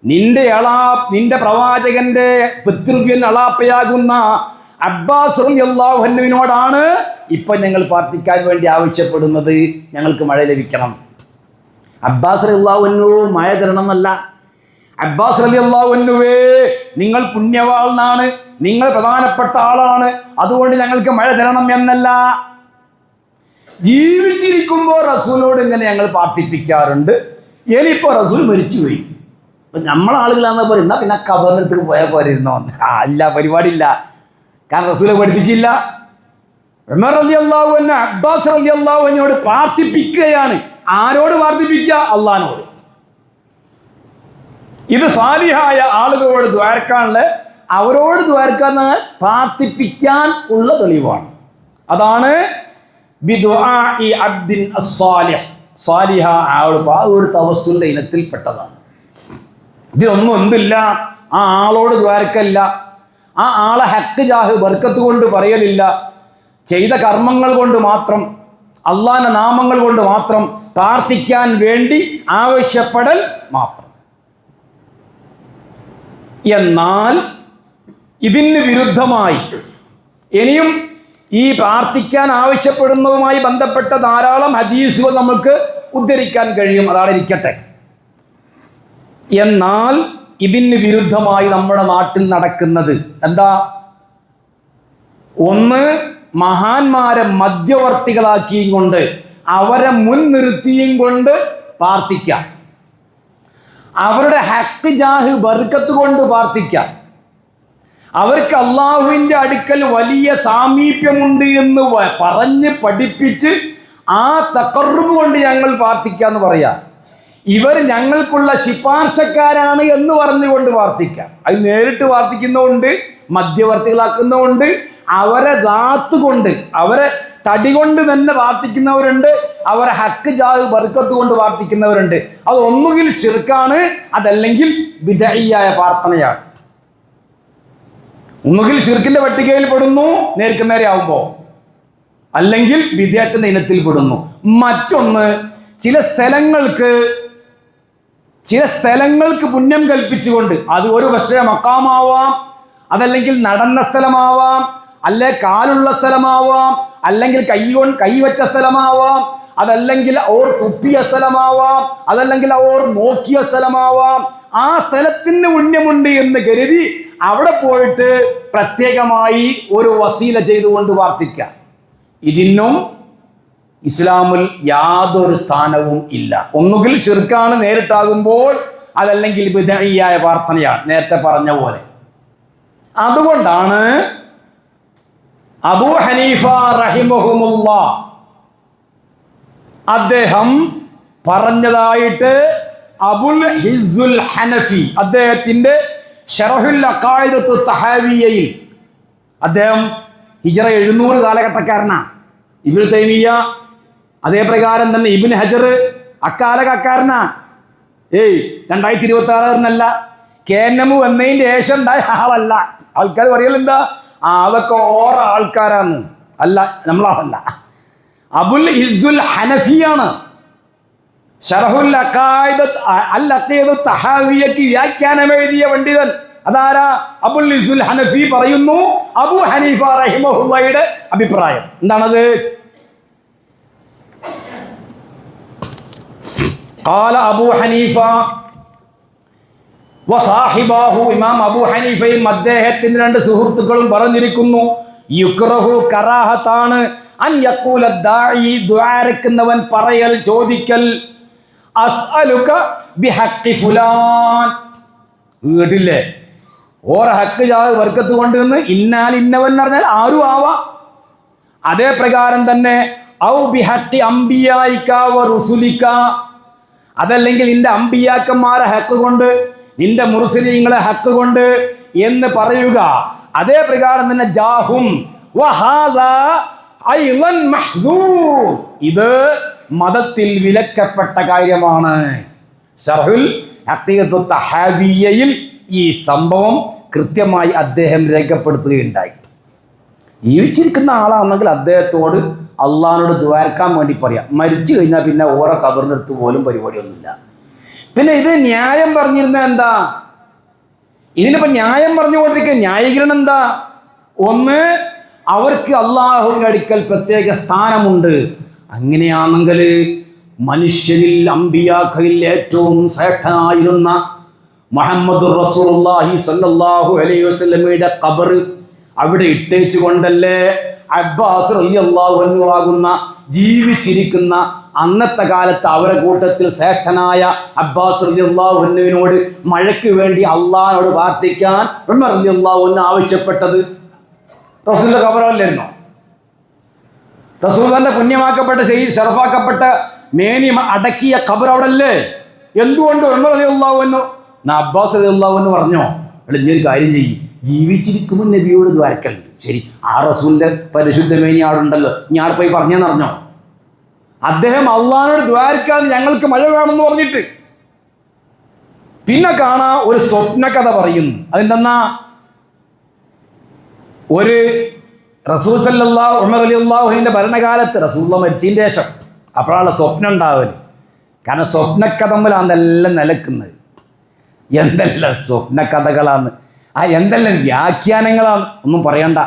Speaker 2: നിന്റെ പ്രവാചകന്റെ പിതൃവ്യൻ അളാപ്പയാകുന്ന അബ്ബാസ് റളിയല്ലാഹു അൻഹുവിനോടാണ് ഇപ്പം ഞങ്ങൾ പ്രാർത്ഥിക്കാൻ വേണ്ടി ആവശ്യപ്പെടുന്നത്, ഞങ്ങൾക്ക് മഴ ലഭിക്കണം. അബ്ബാസ് റളിയല്ലാഹു അൻഹു മഴ തരണം എന്നല്ല. അബ്ബാസ് റളിയല്ലാഹു അൻഹുവേ, നിങ്ങൾ പുണ്യവാളനാണ്, നിങ്ങൾ പ്രധാനപ്പെട്ട ആളാണ്, അതുകൊണ്ട് ഞങ്ങൾക്ക് മഴ തരണം എന്നല്ല. ജീവിച്ചിരിക്കുമ്പോൾ റസൂലോട് ഇങ്ങനെ ഞങ്ങൾ പ്രാർത്ഥിപ്പിക്കാറുണ്ട്. ഇനിയിപ്പോൾ റസൂൽ മരിച്ചുപോയി, ഇപ്പം നമ്മളാളുകളാണെന്ന് പറയുന്ന പിന്നെ ഖബറിനടുത്ത് പോയാൽ പോരുന്നോ? ഇല്ല, പരിപാടിയില്ല. കാരണം റസൂലെ പഠിപ്പിച്ചില്ല. ഉമർ റളിയല്ലാഹു അൻഹു അബ്ബാസ് റളിയല്ലാഹു അൻഹുവോട് പ്രാർത്ഥിപ്പിക്കുകയാണ്. ആരോട് പ്രാർത്ഥിപ്പിക്കുക? അള്ളാഹിനോട്. ഇത് സാലിഹായ ആളുകളോട് ദ്വാരക്കാനുള്ള, അവരോട് ദ്വാരക്കാൻ പ്രാർത്ഥിപ്പിക്കാൻ ഉള്ള തെളിവാണ്. അതാണ് ബിദുആഇ അബ്ദിൻ അസ്സാലിഹ്. സാലിഹ ഒരു തവസ്സുലിന്റെ ഇനത്തിൽപ്പെട്ടതാണ്. ഇതിലൊന്നും എന്തില്ല, ആ ആളോട് ദ്വാരക്കല്ല, ആ ആളെ ഹക്ക് ജാഹ് ബർക്കത്ത് കൊണ്ട് പറയലില്ല, ചെയ്ത കർമ്മങ്ങൾ കൊണ്ട് മാത്രം, അള്ളാഹിന്റെ നാമങ്ങൾ കൊണ്ട് മാത്രം പ്രാർത്ഥിക്കാൻ വേണ്ടി ആവശ്യപ്പെടൽ മാത്രം. എന്നാൽ ഇതിന് വിരുദ്ധമായി ഇനിയും ഈ പ്രാർത്ഥിക്കാൻ ആവശ്യപ്പെടുന്നതുമായി ബന്ധപ്പെട്ട ധാരാളം ഹദീസുകൾ നമുക്ക് ഉദ്ധരിക്കാൻ കഴിയും, അതാണ് ഇരിക്കട്ടെ. എന്നാൽ ഇതിന് വിരുദ്ധമായി നമ്മുടെ നാട്ടിൽ നടക്കുന്നത് എന്താ? ഒന്ന്, മഹാന്മാരെ മധ്യവർത്തികളാക്കിയും കൊണ്ട്, അവരെ മുൻനിർത്തിയും കൊണ്ട് പ്രാർത്ഥിക്കാം, അവരുടെ ഹക്ക് ജാഹ് ബർക്കത്ത് കൊണ്ട് പ്രാർത്ഥിക്കാം, അവർക്ക് അള്ളാഹുവിൻ്റെ അടുക്കൽ വലിയ സാമീപ്യമുണ്ട് എന്ന് പറഞ്ഞ് പഠിപ്പിച്ച് ആ തഖർറുബ് കൊണ്ട് ഞങ്ങൾ പ്രാർത്ഥിക്കാന്ന് പറയാം. ഇവർ ഞങ്ങൾക്കുള്ള ശിപാർശക്കാരാണ് എന്ന് പറഞ്ഞുകൊണ്ട് പ്രാർത്ഥിക്കാം. അത് നേരിട്ട് പ്രാർത്ഥിക്കുന്നതുകൊണ്ട്, മധ്യവർത്തികളാക്കുന്നതുകൊണ്ട്, അവരെ ദാത്ത് കൊണ്ട്, അവരെ തടി കൊണ്ട് തന്നെ പ്രാർത്ഥിക്കുന്നവരുണ്ട്, അവരെ ഹക്ക് ജാഹ് ബർക്കത്ത് കൊണ്ട് പ്രാർത്ഥിക്കുന്നവരുണ്ട്. അത് ഒന്നുകിൽ ശിർക്കാണ്, അതല്ലെങ്കിൽ ബിദ്അയ്യായ പ്രാർത്ഥനയാണ്. ഒന്നുകിൽ ഷിർക്കിന്റെ പട്ടികയിൽ പെടുന്നു നേർക്ക് നേരെ ആവുമ്പോൾ, അല്ലെങ്കിൽ ബിദ്അത്തിന്റെ ഇനത്തിൽ പെടുന്നു. മറ്റൊന്ന്, ചില സ്ഥലങ്ങൾക്ക് പുണ്യം കൽപ്പിച്ചുകൊണ്ട്, അത് ഒരു പക്ഷേ മക്കാമാവാം, അതല്ലെങ്കിൽ നടന്ന സ്ഥലമാവാം, അല്ലെ കാലുള്ള സ്ഥലമാവാം, അല്ലെങ്കിൽ കൈവച്ച സ്ഥലമാവാം, അതല്ലെങ്കിൽ ഓർ തുപ്പിയ സ്ഥലമാവാം, അതല്ലെങ്കിൽ ഓർ നോക്കിയ സ്ഥലമാവാം. ആ സ്ഥലത്തിന് പുണ്യമുണ്ട് എന്ന് കരുതി അവിടെ പോയിട്ട് പ്രത്യേകമായി ഒരു വസീല ചെയ്തുകൊണ്ട് പ്രാർത്ഥിക്കാം. ഇതിനും ഇസ്ലാമിൽ യാതൊരു സ്ഥാനവും ഇല്ല. ഒന്നുകിൽ ശിർക്കാണ് നേരിട്ടാകുമ്പോൾ, അതല്ലെങ്കിൽ ബിദ്അഇയായ പ്രാർത്ഥനയാണ്, നേരത്തെ പറഞ്ഞ പോലെ. അതുകൊണ്ടാണ് അബൂ ഹനീഫ റഹിമഹുമുല്ലാഹ് അദ്ദേഹം പറഞ്ഞതായിട്ട് അബുൽ ഹിസ്സുൽ ഹനഫി അദ്ദേഹത്തിന്റെ ശറഹുൽ അഖായിദത്തു തഹാവിയയിൽ, അദ്ദേഹം ഹിജ്റ 700 കാലഘട്ടക്കാരനാണ്. ഇബ്നു തൈമിയ്യ അതേപ്രകാരം തന്നെ ഇബ്നു ഹജർ അക്കാലക്കാരനാ. 2026 കേന്നമു എന്നതിൻ്റെ ശേഷം ഉണ്ടായ ആളല്ല. ആൾക്കാർ പറയലെന്താ, അതൊക്കെ ഓരോ ആൾക്കാരാണ്. അല്ല, നമ്മളാളല്ല. അബുൽ ഹിസ്സുൽ ഹനഫിയാണ്. ശറഹുൽ അഖീദത്ത് തഹാവിയക്ക് വ്യാഖ്യാനം എഴുതിയ പണ്ഡിതൻ. അതാരാ? അബുൽ ഹിസ്സുൽ ഹനഫി പറയുന്നു അബൂ ഹനീഫ റഹിമഹുല്ലാഹയുടെ അഭിപ്രായം എന്താണത്? ഖാല അബൂ ഹനീഫ വസാഹിബാഹു, ഇമാം അബൂ ഹനീഫയും അദ്ദേഹത്തിന്റെ 2 സുഹൃത്തുക്കളും പറഞ്ഞിരിക്കുന്നു, യുക്റഹു, കറാഹത്താണ്, അൻ യഖൂല ദാഇ, ദുആരക്കുന്നവൻ പറയൽ, ചോദിക്കൽ, അസ്അലുക ബിഹഖി ഫുലാൻ. വീട്ടില്ലേ ഓര ഹക്ക് വർക്കത്ത് കൊണ്ടുവന്ന് ഇന്നാൽ ഇന്നവൻ എന്ന് പറഞ്ഞാൽ ആരും ആവാം. അതേ പ്രകാരം തന്നെ ഔ ബിഹഖി അംബിയായിക വ റുസുലിക, അതല്ലെങ്കിൽ നിന്റെ അംബിയാക്കന്മാരെ ഹക്ക് കൊണ്ട്, നിന്റെ മുർസലീങ്ങളെ ഹക്ക് കൊണ്ട് എന്ന് പറയുക. അതേ പ്രകാരം തന്നെ ജാഹും വഹാദാ അയ്ളൻ മഹ്ദൂർ, ഇത് മതത്തിൽ വിലക്കപ്പെട്ട കാര്യമാണ്. ശർഹുൽ അഖീദത്തു തഹാവിയയിൽ ഈ സംഭവം കൃത്യമായി അദ്ദേഹം രേഖപ്പെടുത്തുകയുണ്ടായി. ജീവിച്ചിരിക്കുന്ന ആളാണെങ്കിൽ അദ്ദേഹത്തോട് അള്ളാഹിനോട് ദ്വാരക്കാൻ വേണ്ടി പറയാം. മരിച്ചു കഴിഞ്ഞാൽ പിന്നെ ഓരോ ഖബറിനടുത്ത് പോലും പരിപാടിയൊന്നുമില്ല. പിന്നെ ഇത് ന്യായം പറഞ്ഞിരുന്ന എന്താ? ഇതിനിപ്പോൾ ന്യായം പറഞ്ഞുകൊണ്ടിരിക്കുക ന്യായീകരണം എന്താ? ഒന്ന്, അവർക്ക് അള്ളാഹുവിൻ്റെ അടുക്കൽ പ്രത്യേക സ്ഥാനമുണ്ട്. അങ്ങനെയാണെങ്കിൽ മനുഷ്യരിൽ അമ്പിയാക്കളിൽ ഏറ്റവും ശ്രേഷ്ഠനായിരുന്ന മുഹമ്മദുർ റസൂലുള്ളാഹി സ്വല്ലല്ലാഹു അലൈഹി വസല്ലമയുടെ ഖബർ അവിടെ ഇട്ടേച്ചു കൊണ്ടല്ലേ അബ്ബാസ് റളിയല്ലാഹു അൻഹു ആകുന്ന ജീവിച്ചിരിക്കുന്ന അന്നത്തെ കാലത്ത് അവരുടെ കൂട്ടത്തിൽ ശ്രേഷ്ഠനായ അബ്ബാസ് റളിയല്ലാഹു അൻഹുവിനോട് മഴയ്ക്ക് വേണ്ടി അള്ളാഹിനോട് പ്രാർത്ഥിക്കാൻ ഉമർ റളിയല്ലാഹു അൻഹു ആവശ്യപ്പെട്ടത് റസൂലിന്റെ ഖബറല്ലായിരുന്നോ? റസൂലിന്റെ പുണ്യമാക്കപ്പെട്ട ശറഫാക്കപ്പെട്ട മേനി അടക്കിയ ഖബർ അവിടെ അല്ലേ? എന്തുകൊണ്ട് ഉമർ റളിയല്ലാഹു അൻഹു അബ്ബാസ് റളിയല്ലാഹു അൻഹു പറഞ്ഞോ, ഇങ്ങനൊരു കാര്യം ചെയ്യും, ജീവിച്ചിരിക്കുമ്പോൾ നബിയോട് ദ്വാരക്കലുണ്ട്. ശരി, ആ റസൂലിന്റെ പരിശുദ്ധ മേനി അവിടെ ഉണ്ടല്ലോ, ഞാൻ പോയി പറഞ്ഞെന്ന് പറഞ്ഞോ? അദ്ദേഹം അള്ളാഹിനോട് ദ്വാരക്കാൻ ഞങ്ങൾക്ക് മഴ വേണമെന്ന് പറഞ്ഞിട്ട്. പിന്നെ കാണാ ഒരു സ്വപ്ന കഥ പറയുന്നു. അതെന്തെന്നാ, ഒരു റസൂൽ സല്ലല്ലാഹു ഉമർ റളിയല്ലാഹുവിന്റെ ഭരണകാലത്ത് റസൂലുള്ളാഹി മരിച്ചതിന് ശേഷം അപ്പോഴാണ് സ്വപ്നം ഉണ്ടാവല്. കാരണം സ്വപ്നക്കഥമ്പിലാണ് എല്ലാം നിലക്കുന്നത്. എന്തെല്ലാം സ്വപ്ന കഥകളാണ്, എന്തെല്ലാം വ്യാഖ്യാനങ്ങളാണ്, ഒന്നും പറയണ്ട.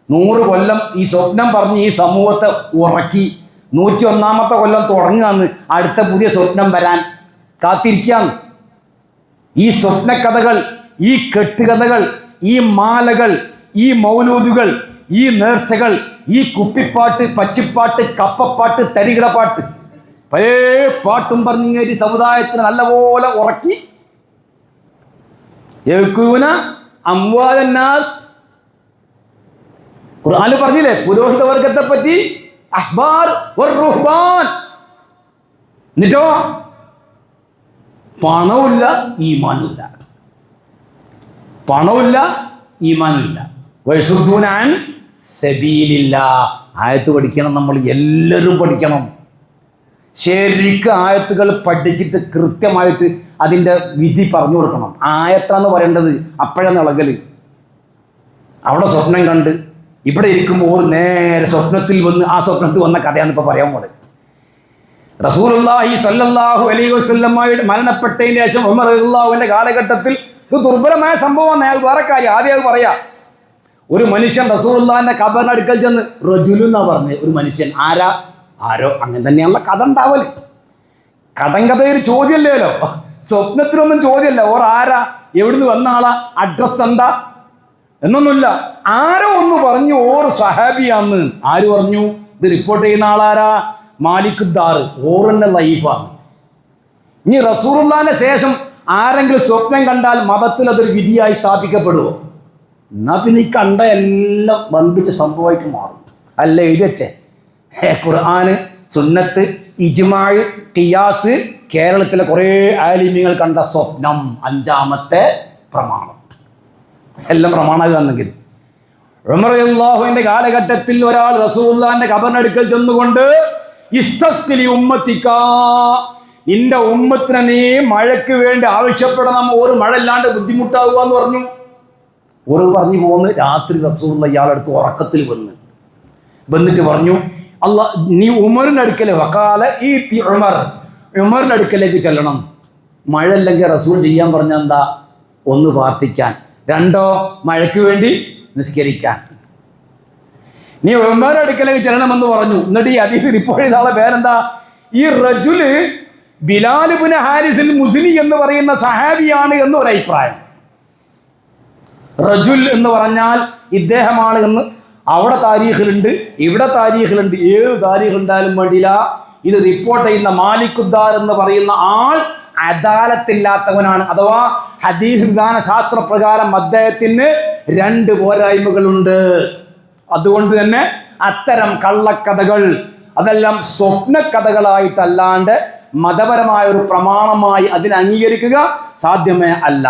Speaker 2: 100 കൊല്ലം ഈ സ്വപ്നം പറഞ്ഞ് ഈ സമൂഹത്തെ ഉറക്കി 101ാമത്തെ കൊല്ലം തുടങ്ങുകയാണ് അടുത്ത പുതിയ സ്വപ്നം വരാൻ കാത്തിരിക്കുകയാണ്. ഈ സ്വപ്നക്കഥകൾ, ഈ കെട്ടുകഥകൾ, ഈ മാലകൾ, ഈ മൗലൂദുകൾ, ഈ നേർച്ചകൾ, ഈ കുപ്പിപ്പാട്ട്, പച്ചിപ്പാട്ട്, കപ്പപ്പാട്ട്, തരികിടപ്പാട്ട്, പല പാട്ടും പറഞ്ഞ സമുദായത്തിന് നല്ലപോലെ ഉറക്കി ഖുർആനിൽ പറഞ്ഞില്ലേ പുരോഹിത വർഗത്തെ പറ്റി, അഹ്ബാർ വറുഹ്ബാൻ. എന്നിട്ടോ പണമില്ല, ഈമാനുമില്ല. പണമില്ല, ഈമാനുമില്ല. വയസുദ്ദൂന അൻ സബീലില്ലാഹ്. ആയത്ത് പഠിക്കണം, നമ്മൾ എല്ലാവരും പഠിക്കണം. ശരിക്കും ആയത്തുകൾ പഠിച്ചിട്ട് കൃത്യമായിട്ട് അതിൻ്റെ വിധി പറഞ്ഞു കൊടുക്കണം. ആയത്താന്ന് പറയേണ്ടത് അപ്പോഴാണ് ഇളകൽ. അവിടെ സ്വപ്നം കണ്ട് ഇവിടെ ഇരിക്കുമ്പോൾ നേരെ സ്വപ്നത്തിൽ വന്ന് ആ സ്വപ്നത്തിൽ വന്ന കഥയാണ് ഇപ്പോൾ പറയാൻ പോണത്. റസൂലുള്ളാഹി സ്വല്ലല്ലാഹു അലൈഹി വസല്ലമയുടെ മരണപ്പെട്ടതിന് ശേഷം ഉമർ റളിയല്ലാഹുവിന്റെ കാലഘട്ടത്തിൽ ഇത് ദുർബലമായ സംഭവമാണ്. അത് വേറെ കാര്യം, ആദ്യം അത് പറയാം. ഒരു മനുഷ്യൻ റസൂലുള്ളാഹിന്റെ ഖബറിന്റെ അടുക്കൽ ചെന്ന് റജുലു എന്നാ പറഞ്ഞത്. ഒരു മനുഷ്യൻ ആരോ അങ്ങനെ തന്നെയാണല്ലോ കഥ ഉണ്ടാവല്. കടങ്കഥയൊരു ചോദ്യമല്ലല്ലോ, സ്വപ്നത്തിലൊന്നും ചോദ്യമല്ല. ആരാ, എവിടുന്ന് വന്ന ആളാ, അഡ്രസ് എന്താ എന്നൊന്നുമില്ല. ആരോ ഒന്ന് പറഞ്ഞു സഹാബിയാന്ന്. ആര് പറഞ്ഞു? ഇത് റിപ്പോർട്ട് ചെയ്യുന്ന ആളാരാ? മാലിക് ദാർ. ഓറിന്റെ ലൈഫാണ്. ഇനി റസൂലുള്ളാഹിന്റെ ശേഷം ആരെങ്കിലും സ്വപ്നം കണ്ടാൽ മതത്തിൽ അതൊരു വിധിയായി സ്ഥാപിക്കപ്പെടുമോ? എന്നാ പിന്നെ ഈ കണ്ട എല്ലാം ബന്ധിച്ച സംഭവമായിട്ട് മാറും. അല്ല എഴുതി വെച്ചേ, ഖുർആന്, സുന്നത്ത്, ഇജ്മാഅ്, ഖിയാസ്, കേരളത്തിലെ കുറേ ആലിമീങ്ങൾ കണ്ട സ്വപ്നം 5ാമത്തെ പ്രമാണം. എല്ലാം പ്രമാണമാണെങ്കിൽ ഉമർ റളിയല്ലാഹുവിന്റെ കാലഘട്ടത്തിൽ ഒരാൾ റസൂലുള്ളാഹിന്റെ ഖബറിനടുക്കൽ ചെന്നുകൊണ്ട് ഇസ്തസ്ഖിലി ഉമ്മത്തിക, നിന്റെ ഉമ്മത്തിനെ നീ മഴയ്ക്ക് വേണ്ടി ആവശ്യപ്പെടണം, ഒരു മഴ ഇല്ലാണ്ട് ബുദ്ധിമുട്ടാകുക എന്ന് പറഞ്ഞു. പറഞ്ഞു പോന്ന് രാത്രി റസൂലുള്ളാഹി ഇയാളെടുത്ത് ഉറക്കത്തിൽ വന്നിട്ട് പറഞ്ഞു, നീ ഉമറിന്റെ അടുക്കൽ വക്കാല ഈ ഉമറിന്റെ അടുക്കലേക്ക് ചെല്ലണം. മഴ ഇല്ലെങ്കിൽ റസൂൽ ചെയ്യാൻ പറഞ്ഞ എന്താ? 1 പ്രാർത്ഥിക്കാൻ, 2 മഴയ്ക്ക് വേണ്ടി നിസ്കരിക്കാൻ. നീ ഉമറിന്റെ അടുക്കലേക്ക് ചെല്ലണമെന്ന് പറഞ്ഞു. എന്നിട്ട് ഈ ഹദീസ് റിപ്പോർട്ട് ചെയ്ത ആളെ പേരെന്താ? ഈ റജുല് ബിലാൽ ഇബ്നു ഹാരിസുൽ മുസ്നി എന്ന് പറയുന്ന സഹാബിയാണ് എന്ന് ഒരു അഭിപ്രായം. റജുൽ എന്ന് പറഞ്ഞാൽ ഇദ്ദേഹമാണ് എന്ന് അവിടെ താരീഖിലുണ്ട്, ഇവിടെ താരീഖിലുണ്ട്. ഏത് താരീഖ് ഉണ്ടായാലും വേണ്ടിയില്ല, ഇത് റിപ്പോർട്ട് ചെയ്യുന്ന മാലിക് ദാർ എന്ന് പറയുന്ന ആൾ അദാലത്തില്ലാത്തവനാണ്. അഥവാ ഹദീസ് വിധാന ശാസ്ത്രപ്രകാരം അദ്ദേഹത്തിന് 2 പോരായ്മകളുണ്ട്. അതുകൊണ്ട് തന്നെ അത്തരം കള്ളക്കഥകൾ അതെല്ലാം സ്വപ്നക്കഥകളായിട്ടല്ലാണ്ട് മതപരമായ ഒരു പ്രമാണമായി അതിനെ അംഗീകരിക്കുക സാധ്യമേ അല്ല.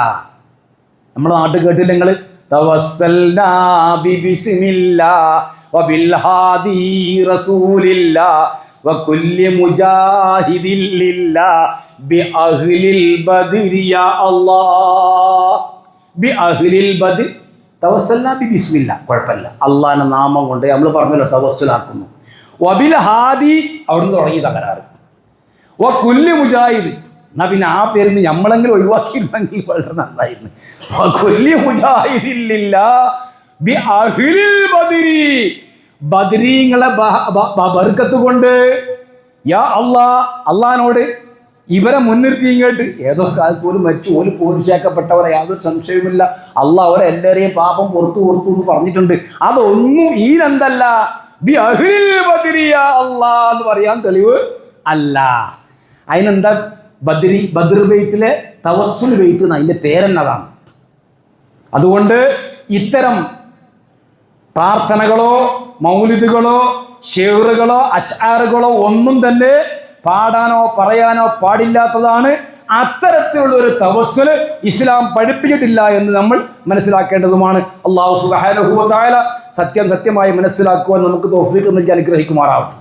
Speaker 2: നമ്മുടെ നാട്ടിൽ കേട്ടില്ല നിങ്ങൾ, തവസ്സൽനാ ബിബിസ്മില്ലാ വബിൽ ഹാദി റസൂലില്ലാ വകുല്ലി മുജാഹിദിൻ ലില്ലാ ബിഅഹ്ലിൽ ബദ്രി യാ അല്ലാഹ്. ബിഅഹ്ലിൽ ബദ്രി തവസ്സൽനാ ബിബിസ്മില്ലാ, കുഴപ്പമില്ല, അള്ളാഹിന്റെ നാമം കൊണ്ട് നമ്മൾ പറഞ്ഞല്ലോ തവസ്സുലാക്കുന്നു. വബിൽ ഹാദി, അവിടുന്ന് തുടങ്ങി തകരാറ്. വകുല്ലി മുജാഹിദ്, എന്നാ പിന്നെ ആ പേരിന് നമ്മളെങ്കിലും ഒഴിവാക്കിയിരുന്നെങ്കിൽ വളരെ നന്നായിരുന്നു. ബദരീങ്ങളെ ബർക്കത്ത് കൊണ്ട് യാ അല്ലാഹ്, അള്ളാഹിനോട് ഇവരെ മുൻനിർത്തി ഇങ്ങോട്ട് ഏതോ കാലത്ത് പോലും മരിച്ചു പോലും പോരിശാക്കപ്പെട്ടവരെ യാതൊരു സംശയവുമില്ല. അള്ളാഹ് അവരെ എല്ലാവരെയും പാപം പുറത്തു എന്ന് പറഞ്ഞിട്ടുണ്ട്. അതൊന്നും ഈരെന്തല്ല, ബി അഹ്ലിൽ ബദരി യാ അല്ലാഹ് എന്ന് പറയാൻ തെളിവ് അല്ല. അതിനെന്താ ബദ്ർ ബെയ്ത്തിലെ തവസ്സുൽ ബെയ്ത്ത് എന്ന് അതിൻ്റെ പേരെന്നതാണ്. അതുകൊണ്ട് ഇത്തരം പ്രാർത്ഥനകളോ മൗലിദുകളോ ഷെയറുകളോ അശ്ആറുകളോ ഒന്നും തന്നെ പാടാനോ പറയാനോ പാടില്ലാത്തതാണ്. അത്തരത്തിലുള്ള ഒരു തവസ്സുൽ ഇസ്ലാം പഠിപ്പിച്ചിട്ടില്ല എന്ന് നമ്മൾ മനസ്സിലാക്കേണ്ടതുമാണ്. അല്ലാഹു സുബ്ഹാനഹു വ തആല സത്യമായി മനസ്സിലാക്കുവാൻ നമുക്ക് തൗഫീഖ് നൽകി അനുഗ്രഹിക്കുമാറാവട്ടെ.